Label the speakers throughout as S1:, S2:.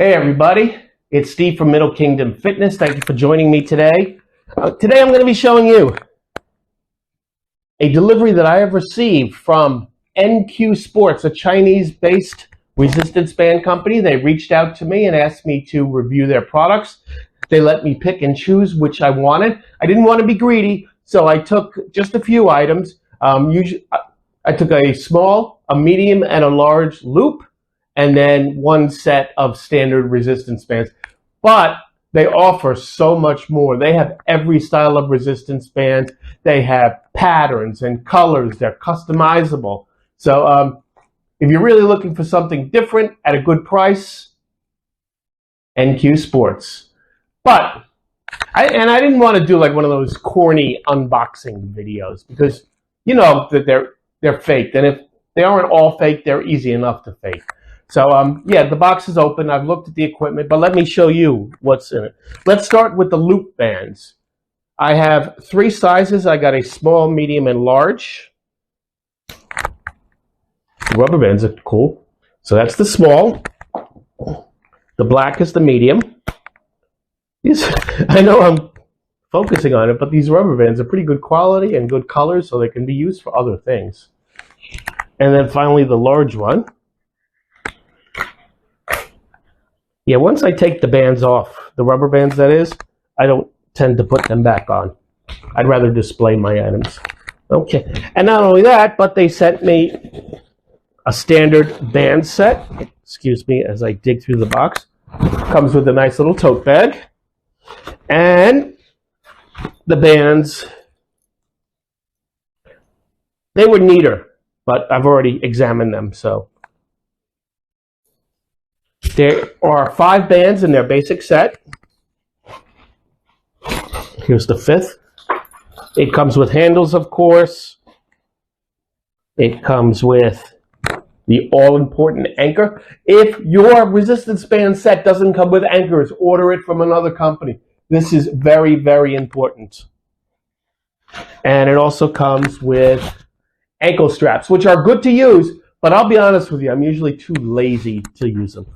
S1: Hey everybody, it's Steve from Middle Kingdom Fitness. Thank you for joining me today. Today I'm going to be showing you a delivery that I have received from NQ Sports, a Chinese-based resistance band company. They reached out to me and asked me to review their products. They let me pick and choose which I wanted. I didn't want to be greedy, so I took just a few items. I took a small, a medium, and a large loop, and then one set of standard resistance bands. But they offer so much more. They have every style of resistance band. They have patterns and colors. They're customizable. So if you're really looking for something different at a good price, NQ Sports. But I didn't want to do like one of those corny unboxing videos because you know that they're faked, and if they aren't all fake, they're easy enough to fake. So yeah, the box is open. I've looked at the equipment, but let me show you what's in it. Let's start with the loop bands. I have 3 sizes. I got a small, medium, and large. The rubber bands are cool. So that's the small. The black is the medium. I know I'm focusing on it, but these rubber bands are pretty good quality and good colors, so they can be used for other things. And then finally the large one. Yeah, once I take the bands off, the rubber bands that is, I don't tend to put them back on. I'd rather display my items. Okay, and not only that, but they sent me a standard band set. Excuse me as I dig through the box. Comes with a nice little tote bag. And the bands, they were neater, but I've already examined them, so. There are 5 bands in their basic set. Here's the 5th. It comes with handles, of course. It comes with the all-important anchor. If your resistance band set doesn't come with anchors, order it from another company. This is very, very important. And it also comes with ankle straps, which are good to use, but I'll be honest with you, I'm usually too lazy to use them.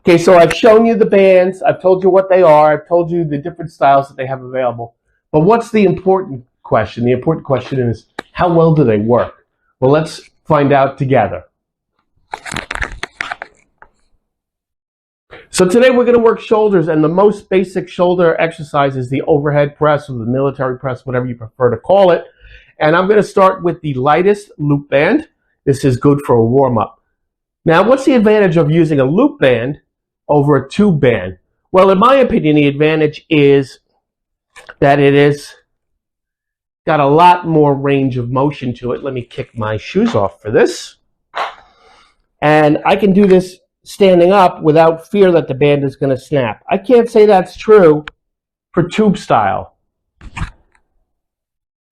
S1: Okay, so I've shown you the bands. I've told you what they are. I've told you the different styles that they have available. But what's the important question? The important question is, how well do they work? Well, let's find out together. So today we're going to work shoulders, and the most basic shoulder exercise is the overhead press or the military press, whatever you prefer to call it. And I'm going to start with the lightest loop band. This is good for a warm-up. Now, what's the advantage of using a loop band over a tube band? Well, in my opinion, the advantage is that it is got a lot more range of motion to it. Let me kick my shoes off for this. And I can do this standing up without fear that the band is going to snap. I can't say that's true for tube style.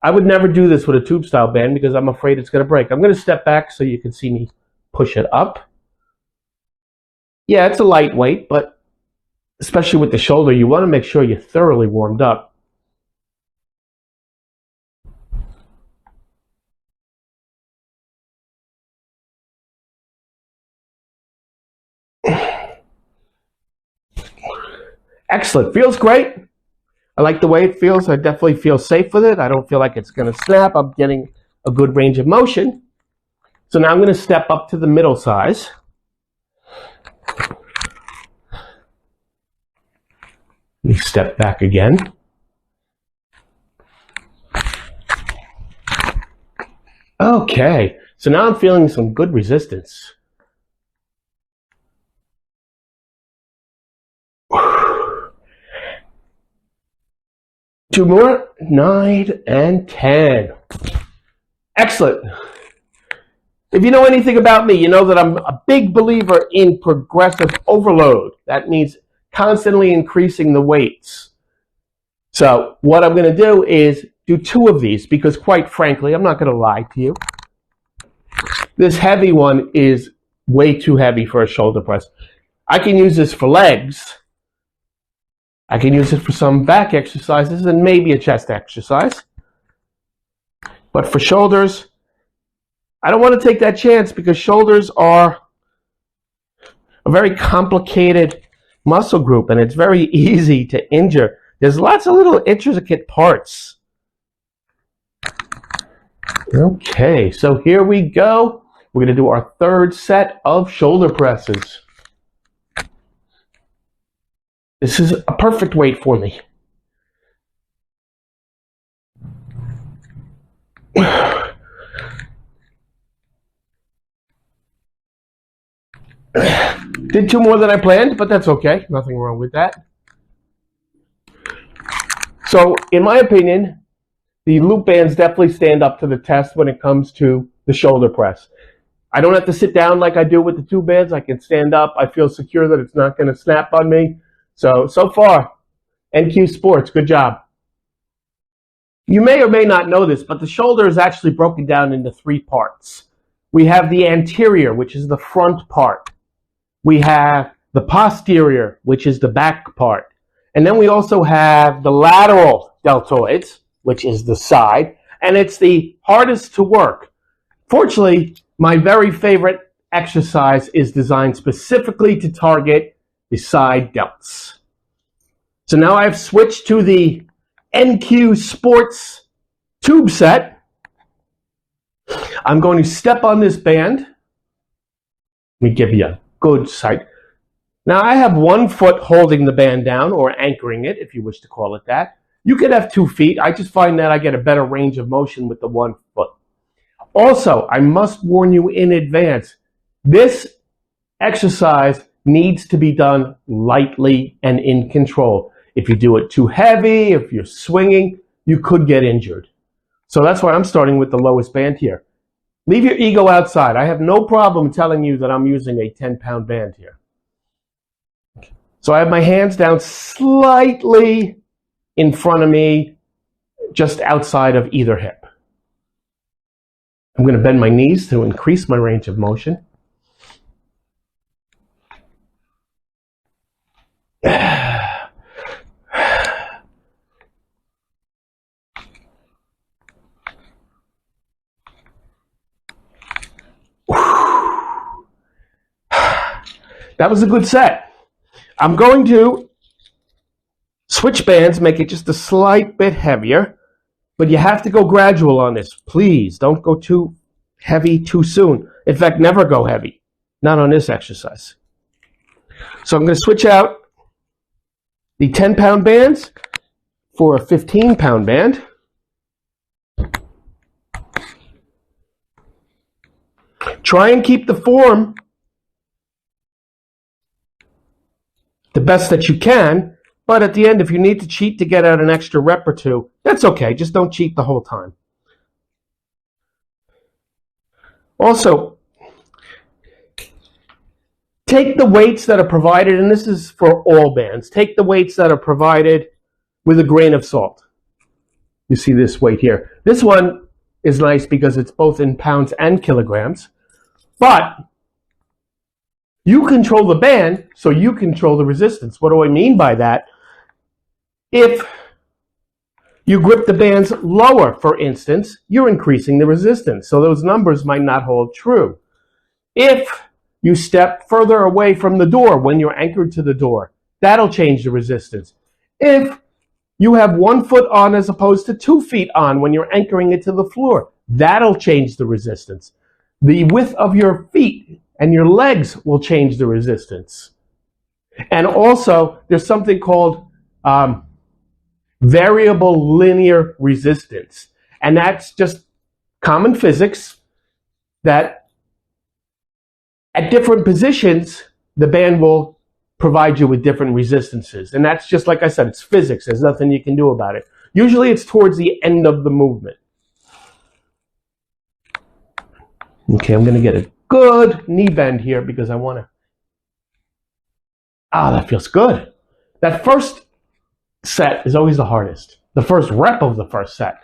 S1: I would never do this with a tube style band because I'm afraid it's going to break. I'm going to step back so you can see me push it up. Yeah, it's a lightweight, but especially with the shoulder, you want to make sure you're thoroughly warmed up. Excellent. Feels great. I like the way it feels. I definitely feel safe with it. I don't feel like it's going to snap. I'm getting a good range of motion. So now I'm going to step up to the middle size. Let me step back again. Okay, so now I'm feeling some good resistance. 2 more, 9 and 10. Excellent. If you know anything about me, you know that I'm a big believer in progressive overload. That means constantly increasing the weights. So what I'm going to do is do 2 of these because, quite frankly, I'm not going to lie to you. This heavy one is way too heavy for a shoulder press. I can use this for legs. I can use it for some back exercises and maybe a chest exercise. But for shoulders, I don't want to take that chance because shoulders are a very complicated muscle group, and it's very easy to injure. There's lots of little intricate parts. Okay, so here we go. We're going to do our third set of shoulder presses. This is a perfect weight for me. Did two more than I planned, but that's okay. Nothing wrong with that. So, in my opinion, the loop bands definitely stand up to the test when it comes to the shoulder press. I don't have to sit down like I do with the two bands. I can stand up. I feel secure that it's not going to snap on me. So far, NQ Sports, good job. You may or may not know this, but the shoulder is actually broken down into three parts. We have the anterior, which is the front part. We have the posterior, which is the back part. And then we also have the lateral deltoids, which is the side, and it's the hardest to work. Fortunately, my very favorite exercise is designed specifically to target the side delts. So now I've switched to the NQ Sports tube set. I'm going to step on this band. Let me give you a good sight. Now I have 1 foot holding the band down, or anchoring it, if you wish to call it that. You could have 2 feet. I just find that I get a better range of motion with the 1 foot. Also, I must warn you in advance, this exercise needs to be done lightly and in control. If you do it too heavy, if you're swinging, you could get injured. So that's why I'm starting with the lowest band here. Leave your ego outside. I have no problem telling you that I'm using a 10-pound band here. So I have my hands down slightly in front of me, just outside of either hip. I'm going to bend my knees to increase my range of motion. That was a good set. I'm going to switch bands, make it just a slight bit heavier, but you have to go gradual on this. Please don't go too heavy too soon. In fact, never go heavy. Not on this exercise. So I'm going to switch out the 10-pound bands for a 15-pound band. Try and keep the form the best that you can, but at the end, if you need to cheat to get out an extra rep or two, that's okay. Just don't cheat the whole time. Also, take the weights that are provided, and this is for all bands, take the weights that are provided with a grain of salt. You see this weight here. This one is nice because it's both in pounds and kilograms, but you control the band, so you control the resistance. What do I mean by that? If you grip the bands lower, for instance, you're increasing the resistance, so those numbers might not hold true. If you step further away from the door when you're anchored to the door, that'll change the resistance. If you have 1 foot on as opposed to 2 feet on when you're anchoring it to the floor, that'll change the resistance. The width of your feet and your legs will change the resistance. And also, there's something called variable linear resistance. And that's just common physics that at different positions, the band will provide you with different resistances. And that's just, like I said, it's physics. There's nothing you can do about it. Usually it's towards the end of the movement. Okay, I'm going to get a good knee bend here because I want to... that feels good. That first set is always the hardest. The first rep of the first set.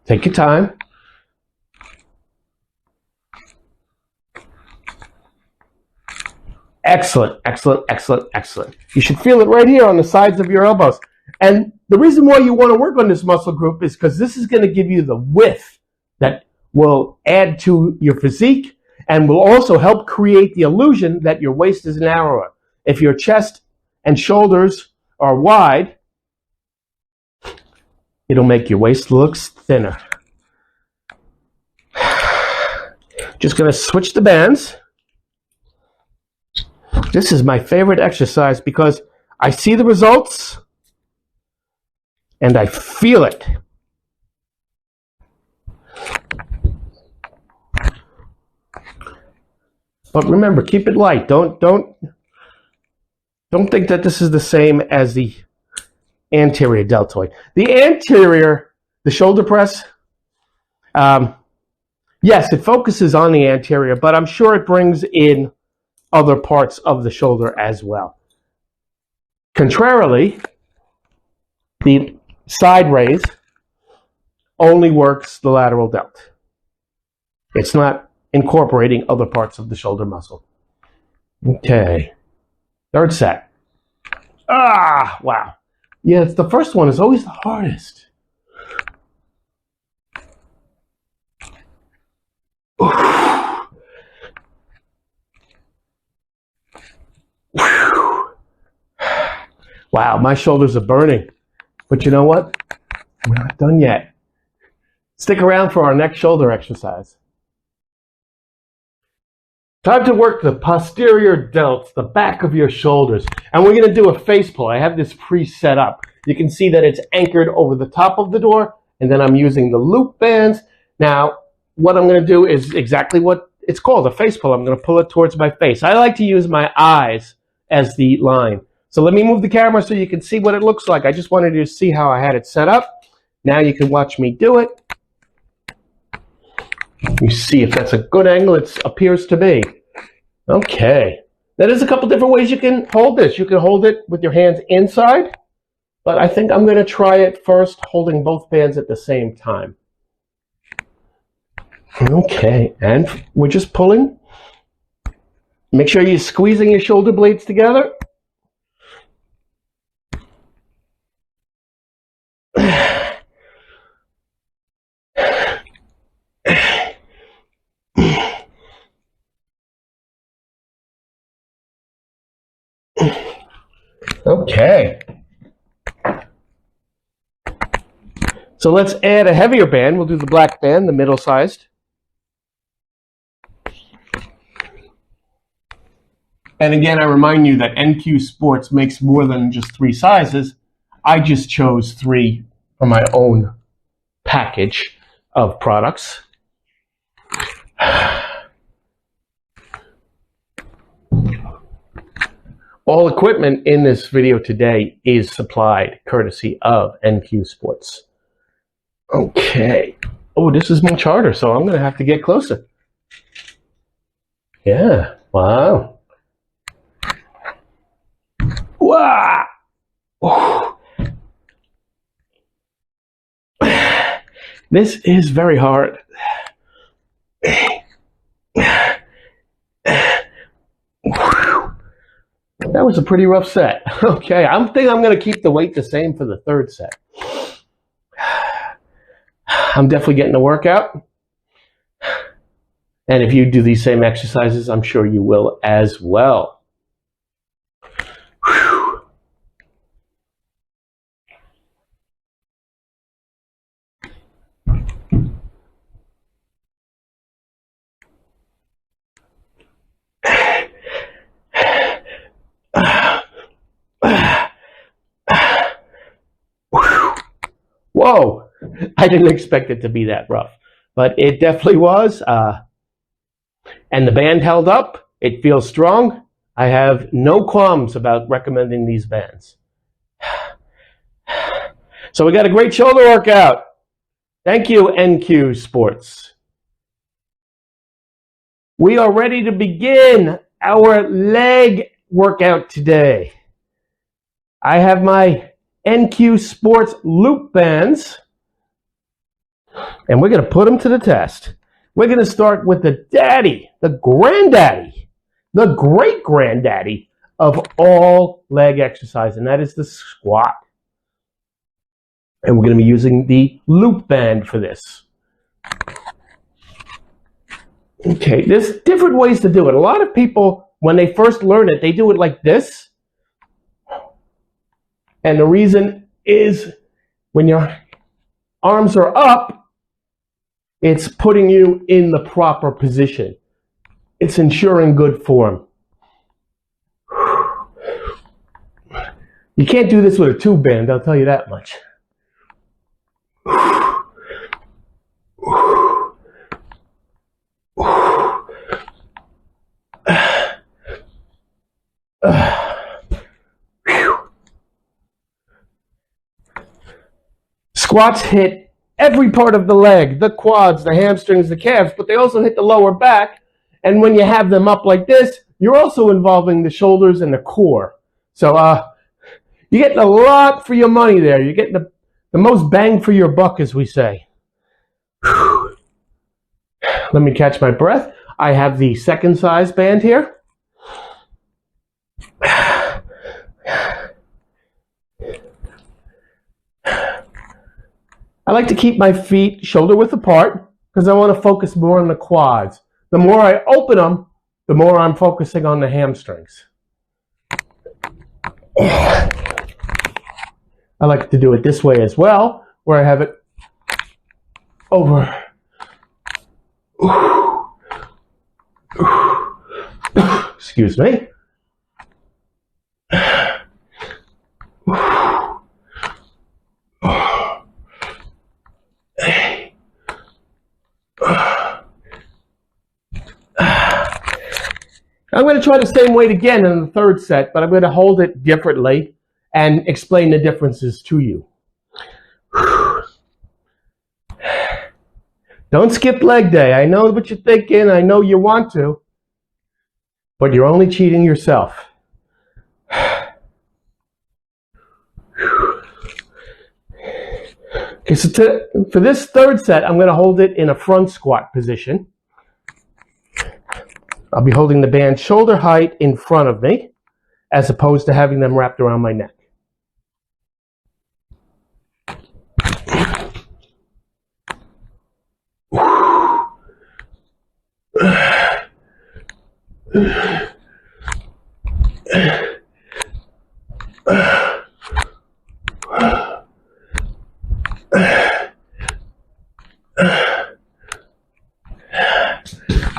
S1: Take your time. Excellent, excellent, excellent, excellent. You should feel it right here on the sides of your elbows. And the reason why you want to work on this muscle group is because this is going to give you the width that will add to your physique, and will also help create the illusion that your waist is narrower. If your chest and shoulders are wide, it'll make your waist look thinner. Just going to switch the bands. This is my favorite exercise because I see the results and I feel it. But remember, keep it light. Don't think that this is the same as the anterior deltoid. The anterior, the shoulder press, yes, it focuses on the anterior, but I'm sure it brings in other parts of the shoulder as well. Contrarily, the side raise only works the lateral delt. It's not incorporating other parts of the shoulder muscle. Okay, third set. Wow. Yeah, it's the first one is always the hardest. Wow, my shoulders are burning. But you know what? We're not done yet. Stick around for our next shoulder exercise. Time to work the posterior delts, the back of your shoulders. And we're going to do a face pull. I have this pre-set up. You can see that it's anchored over the top of the door, and then I'm using the loop bands. Now, what I'm going to do is exactly what it's called, a face pull. I'm going to pull it towards my face. I like to use my eyes as the line. So let me move the camera so you can see what it looks like. I just wanted you to see how I had it set up. Now you can watch me do it. You see if that's a good angle. It appears to be. Okay. Now there's a couple different ways you can hold this. You can hold it with your hands inside, but I think I'm going to try it first holding both bands at the same time. Okay, and we're just pulling. Make sure you're squeezing your shoulder blades together. Okay. So let's add a heavier band. We'll do the black band, the middle-sized. And again, I remind you that NQ Sports makes more than just 3 sizes. I just chose 3 for my own package of products. All equipment in this video today is supplied courtesy of NQ Sports. Okay. Oh, this is much harder, so I'm going to have to get closer. Yeah. Wow. Wow. Oh. This is very hard. That was a pretty rough set. Okay, I think I'm going to keep the weight the same for the third set. I'm definitely getting a workout. And if you do these same exercises, I'm sure you will as well. Whew. Whoa, I didn't expect it to be that rough, but it definitely was. And the band held up. It feels strong. I have no qualms about recommending these bands. So we got a great shoulder workout. Thank you, NQ Sports. We are ready to begin our leg workout today. I have my NQ Sports loop bands, and we're going to put them to the test. We're going to start with the daddy, the granddaddy, the great-granddaddy of all leg exercise, and that is the squat. And we're going to be using the loop band for this. Okay, there's different ways to do it. A lot of people, when they first learn it, they do it like this. And the reason is when your arms are up, it's putting you in the proper position. It's ensuring good form. You can't do this with a tube band, I'll tell you that much. Squats hit every part of the leg, the quads, the hamstrings, the calves, but they also hit the lower back. And when you have them up like this, you're also involving the shoulders and the core. So you're getting a lot for your money there. You're getting the most bang for your buck, as we say. Let me catch my breath. I have the second size band here. I like to keep my feet shoulder width apart because I want to focus more on the quads. The more I open them, the more I'm focusing on the hamstrings. I like to do it this way as well, where I have it over. Excuse me. I'm going to try the same weight again in the third set, but I'm going to hold it differently and explain the differences to you. Don't skip leg day. I know what you're thinking. I know you want to, but you're only cheating yourself. Okay, so for this third set, I'm going to hold it in a front squat position. I'll be holding the band shoulder height in front of me, as opposed to having them wrapped around my neck.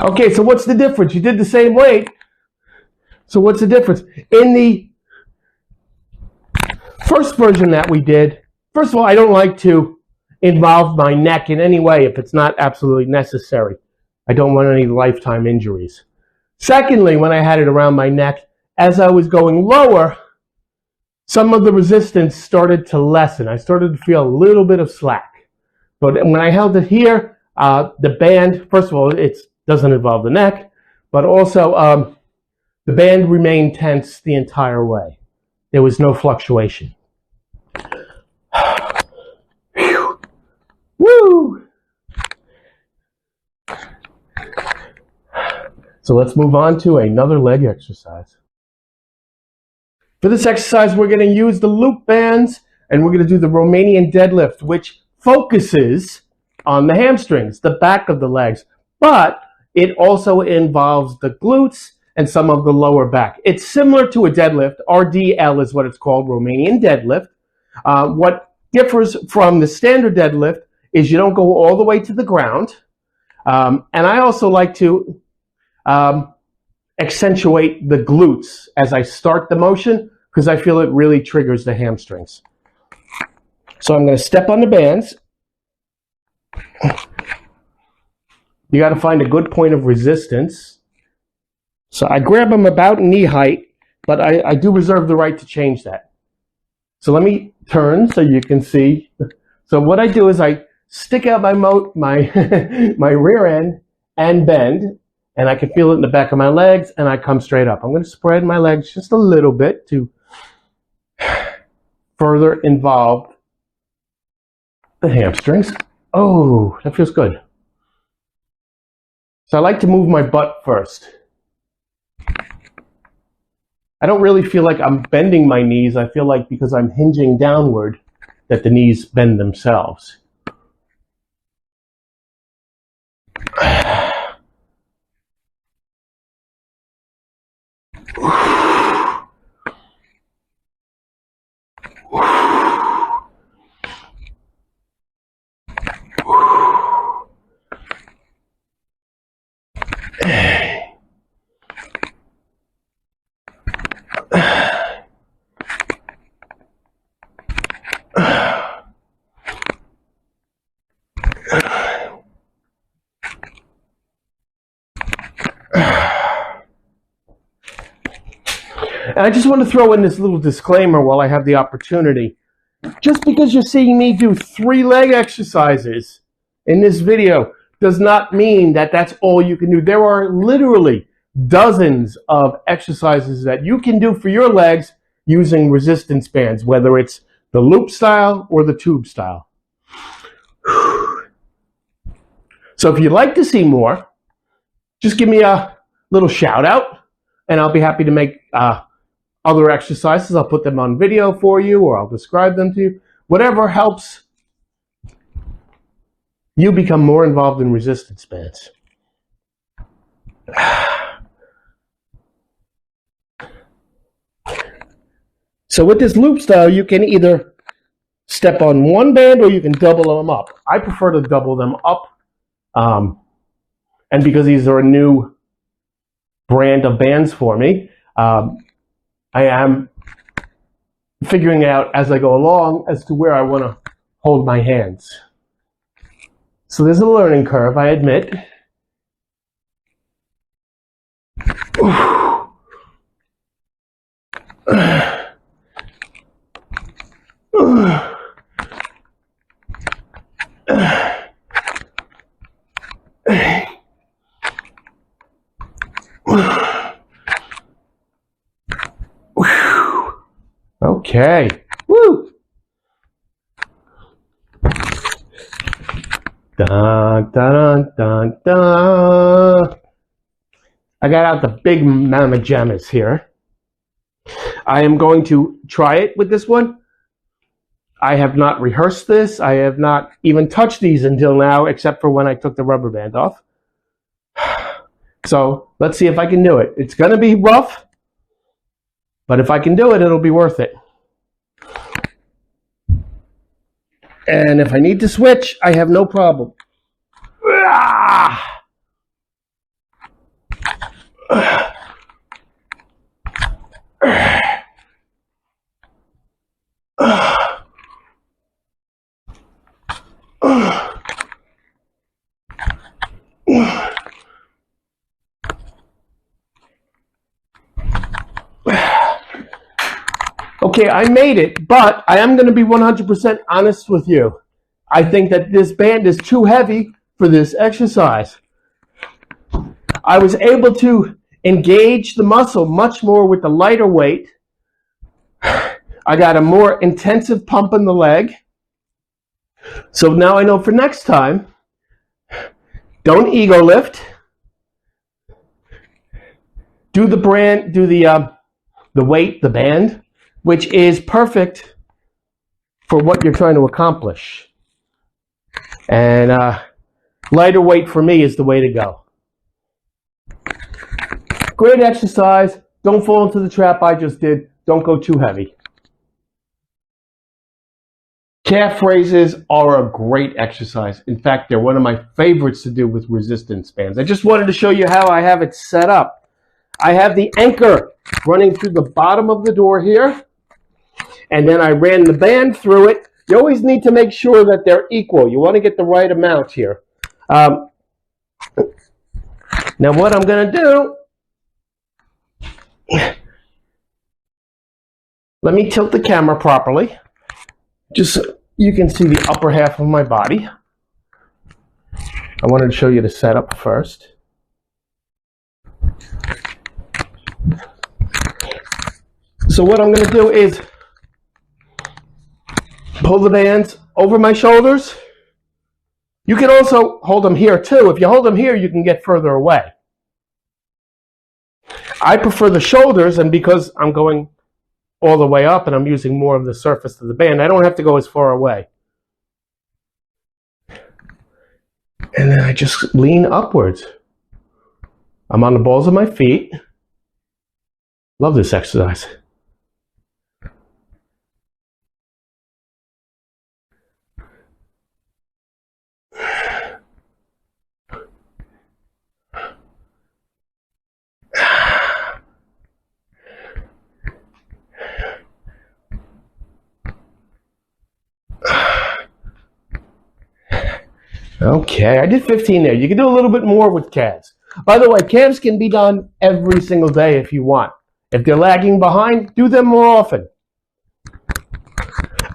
S1: Okay, so what's the difference? You did the same weight. So what's the difference? In the first version that we did, first of all, I don't like to involve my neck in any way if it's not absolutely necessary. I don't want any lifetime injuries. Secondly, when I had it around my neck, as I was going lower, some of the resistance started to lessen. I started to feel a little bit of slack. But when I held it here, the band, first of all, it doesn't involve the neck, but also the band remained tense the entire way. There was no fluctuation. Woo! So let's move on to another leg exercise. For this exercise, we're going to use the loop bands, and we're going to do the Romanian deadlift, which focuses on the hamstrings, the back of the legs, but it also involves the glutes and some of the lower back. It's similar to a deadlift. RDL is what it's called, Romanian deadlift. What differs from the standard deadlift is you don't go all the way to the ground. And I also like to accentuate the glutes as I start the motion because I feel it really triggers the hamstrings. So I'm going to step on the bands. You got to find a good point of resistance. So I grab them about knee height, but I do reserve the right to change that. So let me turn so you can see. So what I do is I stick out my my rear end and bend, and I can feel it in the back of my legs, and I come straight up. I'm going to spread my legs just a little bit to further involve the hamstrings. Oh, that feels good. So I like to move my butt first. I don't really feel like I'm bending my knees. I feel like because I'm hinging downward that the knees bend themselves. And I just want to throw in this little disclaimer while I have the opportunity. Just because you're seeing me do 3 leg exercises in this video does not mean that that's all you can do. There are literally dozens of exercises that you can do for your legs using resistance bands, whether it's the loop style or the tube style. So if you'd like to see more, just give me a little shout out and I'll be happy to make other exercises. I'll put them on video for you or I'll describe them to you. Whatever helps you become more involved in resistance bands. So with this loop style, you can either step on one band or you can double them up. I prefer to double them up. And because these are a new brand of bands for me, I am figuring out as I go along as to where I want to hold my hands. So there's a learning curve, I admit. Okay. Woo! Dun, dun, dun, dun. I got out the big mamma jammas here. I am going to try it with this one. I have not rehearsed this. I have not even touched these until now, except for when I took the rubber band off. So let's see if I can do it. It's going to be rough, but if I can do it, it'll be worth it. And if I need to switch, I have no problem. Okay, I made it, but I am going to be 100% honest with you. I think that this band is too heavy for this exercise. I was able to engage the muscle much more with the lighter weight. I got a more intensive pump in the leg. So now I know for next time, don't ego lift. Do the weight, the band, which is perfect for what you're trying to accomplish. And lighter weight for me is the way to go. Great exercise. Don't fall into the trap I just did. Don't go too heavy. Calf raises are a great exercise. In fact, they're one of my favorites to do with resistance bands. I just wanted to show you how I have it set up. I have the anchor running through the bottom of the door here. And then I ran the band through it. You always need to make sure that they're equal. You want to get the right amount here. Now what I'm going to do, let me tilt the camera properly, just so you can see the upper half of my body. I wanted to show you the setup first. So what I'm going to do is pull the bands over my shoulders. You can also hold them here too. If you hold them here, you can get further away. I prefer the shoulders, and because I'm going all the way up and I'm using more of the surface of the band, I don't have to go as far away. And then I just lean upwards. I'm on the balls of my feet. Love this exercise. Okay, I did 15 there. You can do a little bit more with calves. By the way, calves can be done every single day if you want. If they're lagging behind, do them more often.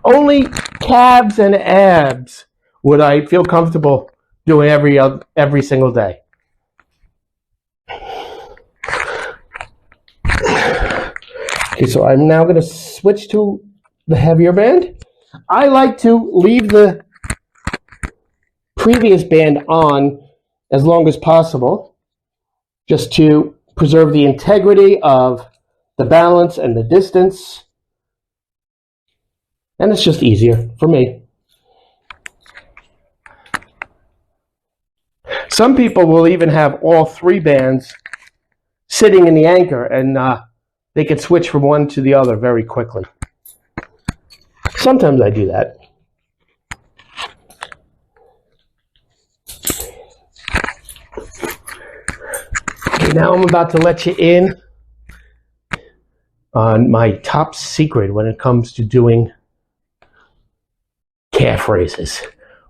S1: Only calves and abs would I feel comfortable doing every single day. Okay, so I'm now going to switch to the heavier band. I like to leave the previous band on as long as possible, just to preserve the integrity of the balance and the distance. And it's just easier for me. Some people will even have all three bands sitting in the anchor, and they can switch from one to the other very quickly. Sometimes I do that. Okay, now I'm about to let you in on my top secret when it comes to doing calf raises.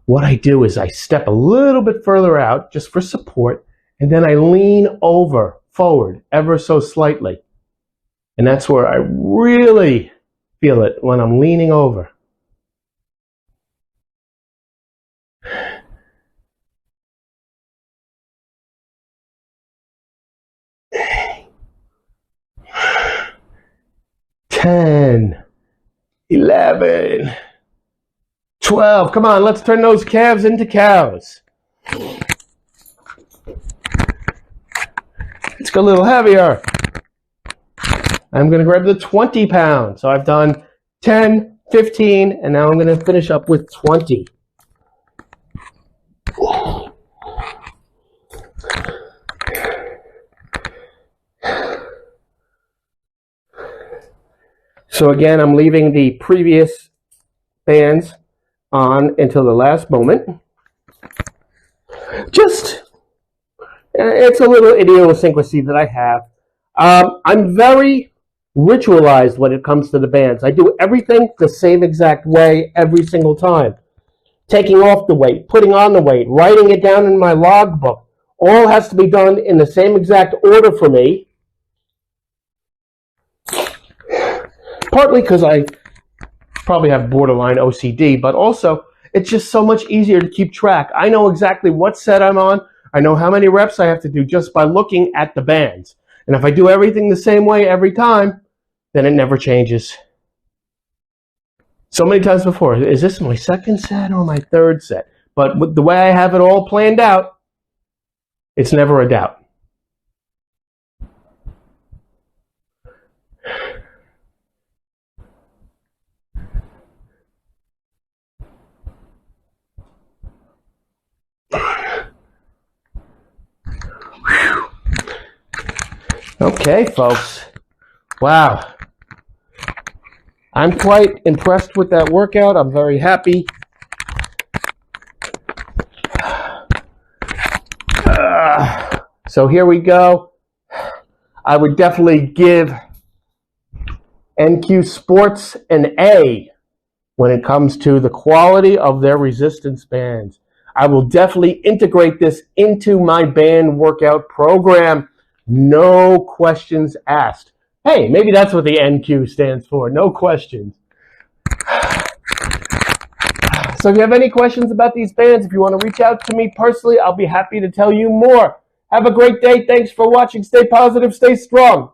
S1: What I do is I step a little bit further out just for support, and then I lean forward ever so slightly. And that's where I really feel it, when I'm leaning over. Ten, 11, 12. Come on, let's turn those calves into cows. Let's go a little heavier. I'm going to grab the 20 pounds. So I've done 10, 15, and now I'm going to finish up with 20. So again, I'm leaving the previous bands on until the last moment. It's a little idiosyncrasy that I have. I'm very ritualized when it comes to the bands. I do everything the same exact way every single time. Taking off the weight, putting on the weight, writing it down in my logbook. All has to be done in the same exact order for me. Partly because I probably have borderline OCD, but also it's just so much easier to keep track. I know exactly what set I'm on. I know how many reps I have to do just by looking at the bands. And if I do everything the same way every time, then it never changes. So many times before, is this my second set or my third set? But with the way I have it all planned out, it's never a doubt. Okay, folks. Wow. I'm quite impressed with that workout. I'm very happy. So here we go. I would definitely give NQ Sports an A when it comes to the quality of their resistance bands. I will definitely integrate this into my band workout program. No questions asked. Hey, maybe that's what the NQ stands for. No questions. So if you have any questions about these bands, if you want to reach out to me personally, I'll be happy to tell you more. Have a great day. Thanks for watching. Stay positive. Stay strong.